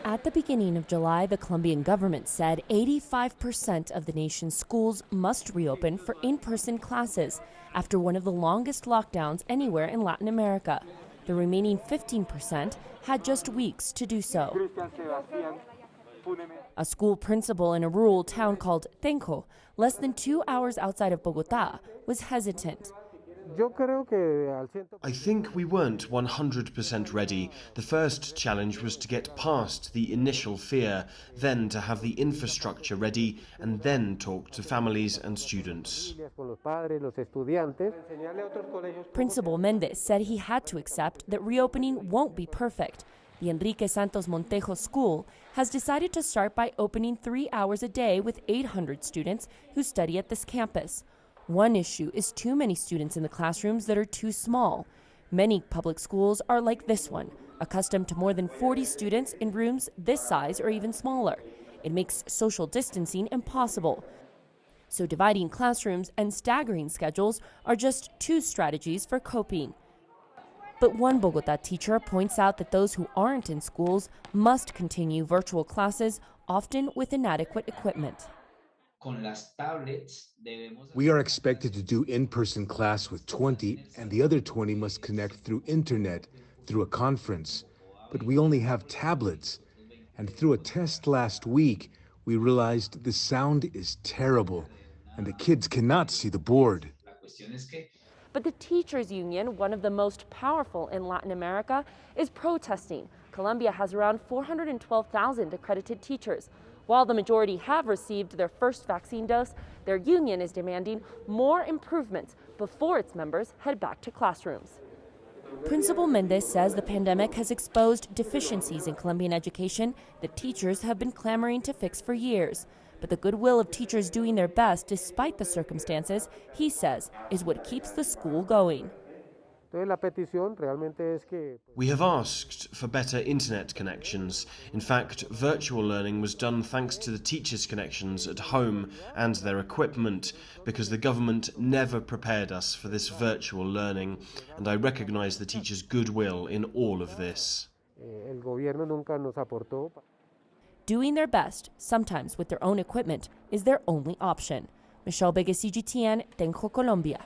At the beginning of July, the Colombian government said 85% of the nation's schools must reopen for in-person classes after one of the longest lockdowns anywhere in Latin America. The remaining 15% had just weeks to do so. A school principal in a rural town called Tenjo, less than 2 hours outside of Bogotá, was hesitant. I think we weren't 100% ready. The first challenge was to get past the initial fear, then to have the infrastructure ready, and then talk to families and students. Principal Mendez said he had to accept that reopening won't be perfect. The Enrique Santos Montejo School has decided to start by opening 3 hours a day with 800 students who study at this campus. One issue is too many students in the classrooms that are too small. Many public schools are like this one, accustomed to more than 40 students in rooms this size or even smaller. It makes social distancing impossible. So dividing classrooms and staggering schedules are just two strategies for coping. But one Bogotá teacher points out that those who aren't in schools must continue virtual classes, often with inadequate equipment. We are expected to do in-person class with 20, and the other 20 must connect through internet, through a conference. But we only have tablets. And through a test last week, we realized the sound is terrible, and the kids cannot see the board. But the teachers union, one of the most powerful in Latin America, is protesting. Colombia has around 412,000 accredited teachers. While the majority have received their first vaccine dose, their union is demanding more improvements before its members head back to classrooms. Principal Mendez says the pandemic has exposed deficiencies in Colombian education that teachers have been clamoring to fix for years. But the goodwill of teachers doing their best despite the circumstances, he says, is what keeps the school going. We have asked for better internet connections. In fact, virtual learning was done thanks to the teachers' connections at home and their equipment, because the government never prepared us for this virtual learning, and I recognize the teachers' goodwill in all of this. Doing their best, sometimes with their own equipment, is their only option. Michelle Begue, CGTN, Tenjo, Colombia.